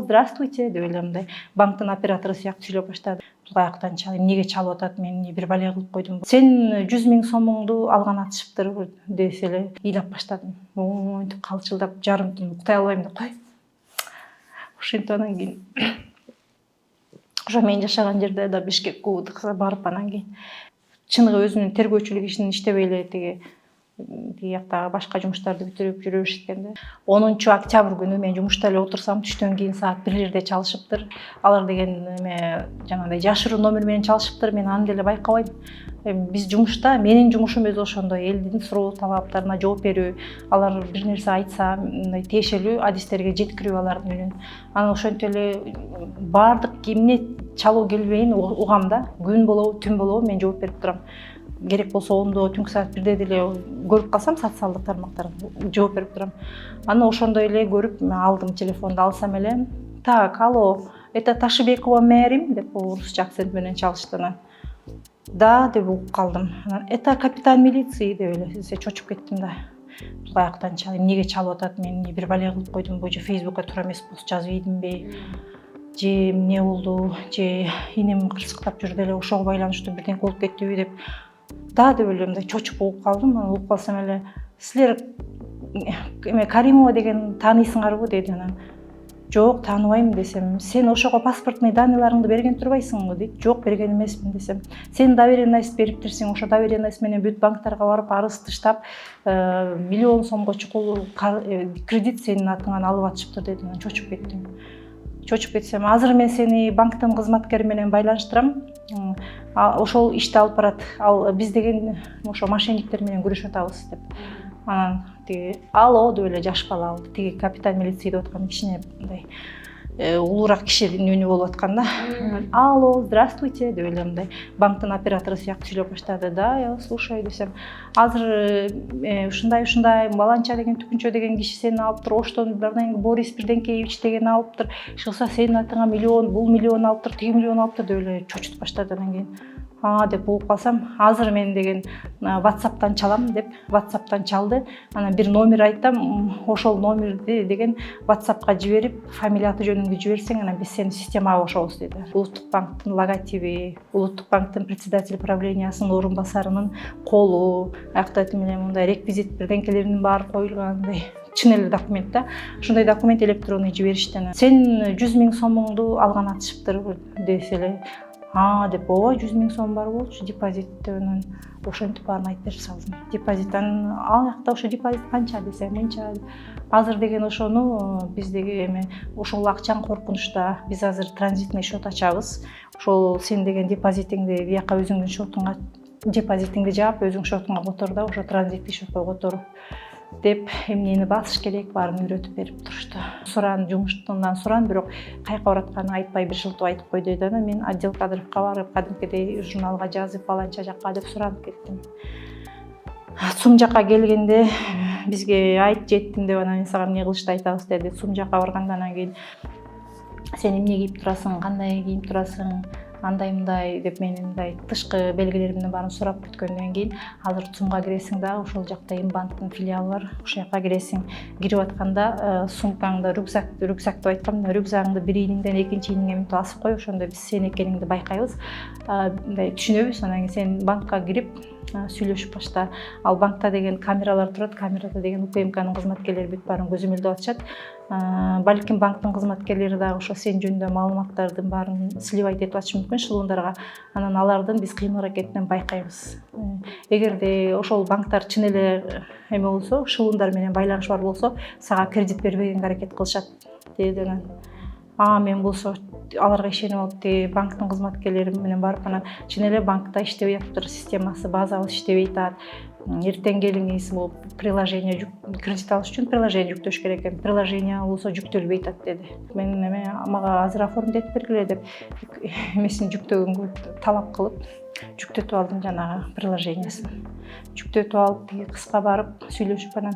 здравствуйте деп эле мындай банктын оператору сыяктуу сүйлөп баштады. Каяктан чалып, эмнеге чалып атат, мен эмне бир балия кылып койдумбу. Сен 100 000 сомуңду алган атышыптыр десе эле ыйлап баштадым. Монтип калчылдап жарым түн уктай албайм деп кой. Ошентип анан кийин ошо мен жашаган жерде да Бишкек УВДКга барып анан кийин чыныгы өзүнүн тергөөчүлүк ишин иштебей эле тиги жактагы башка жумуштарды бүтүрүп жүрө беришкен да. 10-октябрь күнү мен жумушта эле отурсам, түштөн кийин саат 1-лерде чалышыптыр. Алар деген эме жанагындай жашыруу номер менен чалышыптыр. Мен аны деле байкабайм. Биз жумушта, менин жумушум өзү ошондой, элдин суроо талаптарына жооп берүү, алар бир нерсе айтса, мындай тиешелүү адистерге жеткирүү алардын үнүн. Анан ошентип эле баардык эмне чалуу келбейин угам да. Күн болобу, түн болобу мен жооп берип турам. Керек болсо ондо түнкү саат 1-де деле көрүп калсам социалдык тармактарда жооп берип турам. Аны ошондой эле көрүп алдым телефонду, алсам эле так, алло, это Ташыбекова мэрим деп орусча акцент менен чалышты. Анан да деп угуп калдым. Это капитан милиции деп эле чочуп кеттим да. Каяктан чалып, эмнеге чалып атат, мен эмне бир балия кылып койдумбу, же Фейсбукка туура эмес пост жазып ийдимби, же эмне болду, же инем кырсыктап жүрдү эле ошого байланыштуу бирдеңе болуп кеттиби деп да деп эле мындай чочуп угуп калдым. Анан угуп калсам эле силер эме Каримова деген тааныйсыңарбы деди. Анан жок, тааныбайм десем, сен ошого паспортный данныйларыңды берген турбайсыңбы дейт. Жок, берген эмесмин десем, сен доверенность бериптирсиң, ошо доверенность менен бүт банктарга барып арыз тыштап, миллион сомго чукул кредит сенин атыңан алып атышыптыр деди. Анан чочуп кеттим. Чочуп кетсем, азыр мен сени банктын кызматкери менен байланыштырам. Ошол ишти алып барат. Ал биз деген ошо мошенниктер менен күрөшүп атабыз деп. Анан тиги алло деп эле жаш бала алды. Тиги капитан милиции деп аткан кичине мындай улуураак кишинин үнү болуп аткан да. Алло, здравствуйте деп эле мындай банктын оператору сыяктуу сүйлөп баштады. Да, я слушаю десем, азыр ушундай Баланча деген Түкүнчө деген киши сени алыптыр, оштон Борис Бирденкеевич деген алыптыр, шылса сенин атыңа миллион, бул миллион алыптыр, тиги миллион алыптыр деп эле чочутуп баштады. Анан кийин деп угуп калсам, азыр мен деген WhatsApp'тан чалам деп WhatsApp'тан чалды. Анан бир номер айтам, ошол номерди деген WhatsApp'ка жиберип, фамилия аты жөнүңдү жиберсең, анан биз сени системага кошобуз деди. Улуттук банктын логотиби, Улуттук банктын председатель правлениясынын орун басарынын колу, аякта мындай реквизит бирдеңкелеринин баары коюлгандай чын эле документ да. Ушундай документ электронный жиберишти. Сен 100 000 сомуңду алган атышыптыр десе эле деп, ооба 100 000 сом бар болчу депозит деп. Анан ошентип баарын айтып берип салдым. Депозиттан ал жакта ошо депозит канча десе мынча. Азыр деген ошону биздеги эме ошол акчаң коркунучта. Биз азыр транзитный счет ачабыз. Ошол сен деген депозитиңди бияка өзүңдүн счетуңа депозитиңди жаап, өзүң счетуңа котор да, ошо транзиттик счетко котор деп эмнени басыш керек баарын үйрөтүп берип турушту. Суран жумуштан суран, бирок кайка баратканын айтпай бир жылтып айтып кой деди. Анан мен отдел кадровго барып, кадимкидей журналга жазып, Баланча жакка деп суранып кеттим. Сум жакка келгенде бизге айт жеттим деп, анан мен сага эмне кылышты айтабыз деди. Сум жакка барганда анан кийин сен эмне кийип турасың, кандай кийип турасың, андай деп менин мындай тышкы белгилеримдин баарын сурап бүткөндөн кийин азыр ЦУМга киресиң да, ошол жакта Инбанктын филиалы бар, ошол жакка киресиң. Кирип атканда сумкаңды, рюкзак деп айткам, рюкзагыңды бир ийниңден экинчи ийниңе мынтип асып кой, ошондо биз сен экениңди байкайбыз, мындай түшүнөбүз. Анан кийин сен банкка кирип сүйлөшүп башта. Ал банкта деген камералар турат, камерада деген УКМКнын кызматкерлери бүт баарын көзөмөлдөп атышат. Балким банктын кызматкерлери дагы ошо сен жөнүндө маалыматтардын баарын сливать этип атышы мүмкүн шылуундарга. Анан алардын биз кыймыл-аракетинен байкайбыз. Эгерде ошол банктар чын эле эме болсо, шылуундар менен байланыш бар болсо, сага кредит бербегенге аракет кылышат деди. Анан мен болсо аларга ишенип алып, тиги банктын кызматкерлери менен барып, анан чын эле банкта иштебей атыптыр, системасы, базабыз иштебей атат. Эртең келиңиз, бул приложение кредит алыш үчүн приложение жүктөш керек экен. Приложение болсо жүктөлбөй атат деди. Мен мага азыр оформить этип бергиле деп эмесин жүктөгөнгө талап кылып жүктөтүп алдым, жанагы приложениясын. Жүктөтүп алып, тиги кызга барып сүйлөшүп, анан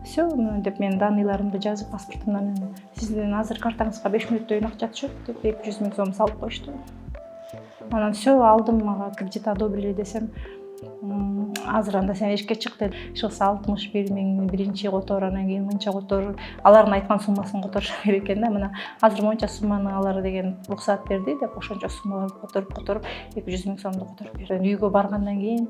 все деп мен данныйларымды жазып, паспортумдан сиздин азыр картаңызга 5 мүнөттөн акча түшөт деп 200 000 сом салып коюшту. Анан все алдым, мага кредит одобрили десем, азыр анда сен эшикке чык деди. Чыкса 61 миң биринчи котор, анан кийин мынча котор, алардын айткан суммасын которуш керек экен да. Мына азыр монча сумманы алар деген уруксаат берди деп ошончо суммаларды которуп 200 миң сомду которуп берди. Үйгө баргандан кийин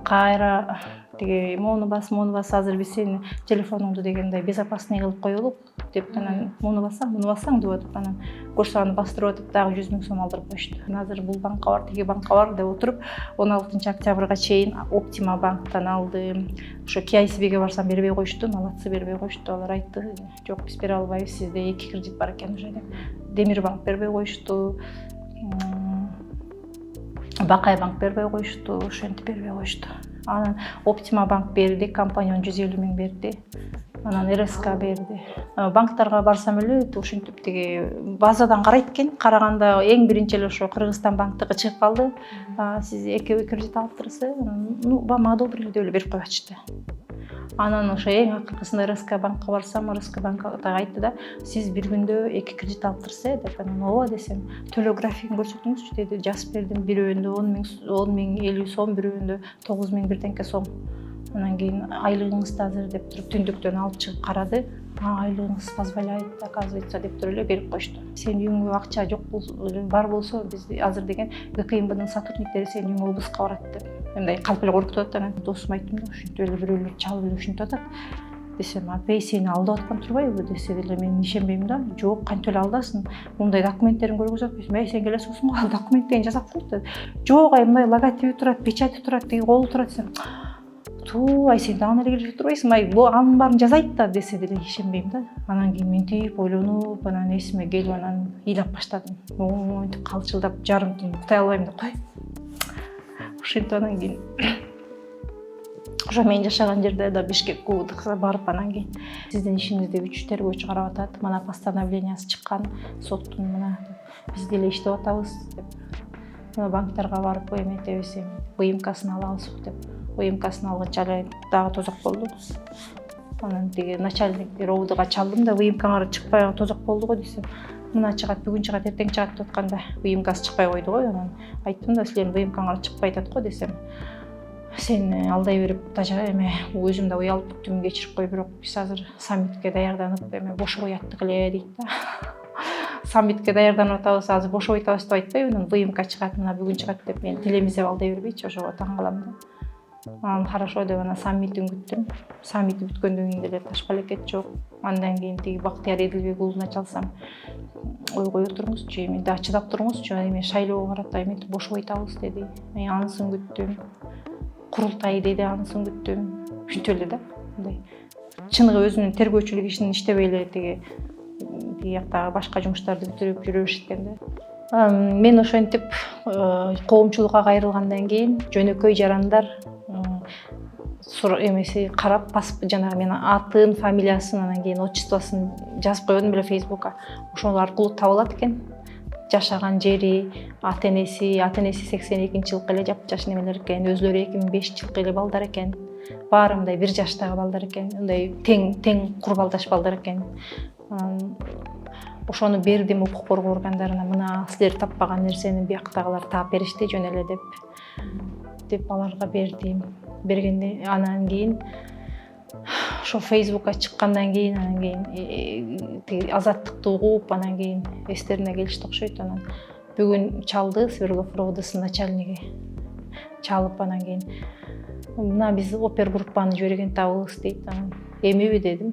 кайра тиги мону бас азыр биз сени телефонуңду дегенде безопасный кылып коелук деп анан муну бассаң деп атып анан көрсө аны бастырып атып дагы 100 миң сом алдырып коюшту. Азыр бул банкка бар, тиги банкка бар деп отуруп 16 октябрга чейин Optima банктан алдым. Ошо KICB'ге барсам бербей коюшту, молодцы бербей коюшту. Алар айтты, жок биз бере албайбыз, сизде 2 кредит бар экен уже деп. Демир банк бербей коюшту. Бакай банк бербей коюшту, ошентип бербей коюшту. Анан Optima банк берди, компания 150 миң берди. Анан РСК берди. Банктарга барсам эле ушинтип тиги базадан карайт экен. Караганда эң биринчи эле ошо Кыргызстан банктыгы чыгып калды. Сиз 2 кредит алыптырсыз, ну бама одобрили деп эле берип коюшты. Анан ошо эң акыркысында РСК банкка барсам, РСК банк айтты да, сиз бир күндө 2 кредит алыптырсыз деп. Анан ооба десем, төлөө графигин көрсөтүңүзчү деди. Жазып бердим. Бирөөндө 10 миң 50 сом, бирөөндө 9 миң бирденке сом. Анан кийин айлыгыңызды азыр деп туруп түндүктөн алып чыгып карады. Айлыгыңыз позволяет, оказывается деп туруп эле берип коюшту. Сен үйүңө акча жок бар болсо биз азыр деген ГКМБдын сотрудниктери сенин үйүңө обыска барат деп. Мындай калп эле коркутуп атат. Анан досума айттым да, ушинтип эле бирөөлөр чалып эле ушинтип атат. Десем, апей сени алдап аткан турбайбы десе деле мен ишенбейм да. Жок, кантип эле алдасың? Мындай документтерин көргөзөт десем, сен келе соосуң го, документ деген жасап коет деп. Жок, мындай логотиби турат, печати турат, тиги колу турат десем. Сен дагы эле келип турбайсың, бул анын баарын жазайт да десе деле ишенбейм да. Анан кийин мынтип ойлонуп, анан эсиме келип анан ыйлап баштадым. Монтип калчылдап жарым түн уктай албайм деп кой. Ошентип анан кийин ошо мен жашаган жерде да Бишкек УКМКга барып анан кийин сиздин ишиңизди 3 тергөөчү карап атат. Мына постановлениясы чыккан соттун, мына биз деле иштеп атабыз деп. Мына банктарга барып эметебиз, БМКсын алабыз деп. БМКсын алганча эле дагы тозок болду. Анан тиги начальник РОВДга чалдым да, БМКга чыкпай тозок болду го десем. Мына чыгат, бүгүн чыгат, эртең чыгат деп атканда БМКсы чыкпай койду го. Анан айттым да, силердин БМКга чыкпай атат го десем. Сен алдай берип өзүм да уялып бүттүм, кечирип кой, бирок биз азыр саммитке даярданып бошобой аттык эле дейт да. Саммитке даярданып атабыз, азыр бошобой атабыз деп айтпайбы, анан БМК чыгат, мына бүгүн чыгат деп мен тилемизеп алдай бербейчи, ошого таң калам да. Анан хорошо деп анан саммитин күттүм. Саммити бүткөндөн кийин деле ташка элекет жок. Андан кийин тиги Бактияр Эдилбек уулуна чалсам, ой кое туруңузчу, эми да чыдап туруңузчу, эми шайлоого карата эметип бошобой атабыз деди. Мен анысын күттүм. Курултай деди, анысын күттүм. Ушинтип эле да. Мындай чыныгы өзүнүн тергөөчүлүк ишин иштебей эле тиги жактагы башка жумуштарды бүтүрүп жүрө беришкен да. Мен ошентип коомчулукка кайрылгандан кийин жөнөкөй жарандар эмеси карап, жанагы менин атын, фамилиясын, анан кийин отчествосын жазып койгон беле Facebookка. Ошол аркылуу табылат экен. Жашаган жери, ата-энеси 82-жылкы эле жапжаш немелер экен, өзлөрү 2005-жылкы эле балдар экен. Баары мындай 1 жаштагы балдар экен, мындай тең курбалдаш балдар экен. Ошону бердим укук коргоо органдарына, мына силер таппаган нерсени бияктагылар таап беришти жөн эле деп аларга бердим. Бергенде анан кийин ошо Facebookка чыккандан кийин анан кийин азаттыкты угуп, анан кийин эстерине келишти окшойт. Анан бүгүн чалды Свердлов РОВДсынын начальниги. Чалып анан кийин мына биз опергруппаны жиберген табыбыз дейт. Анан эмиби дедим.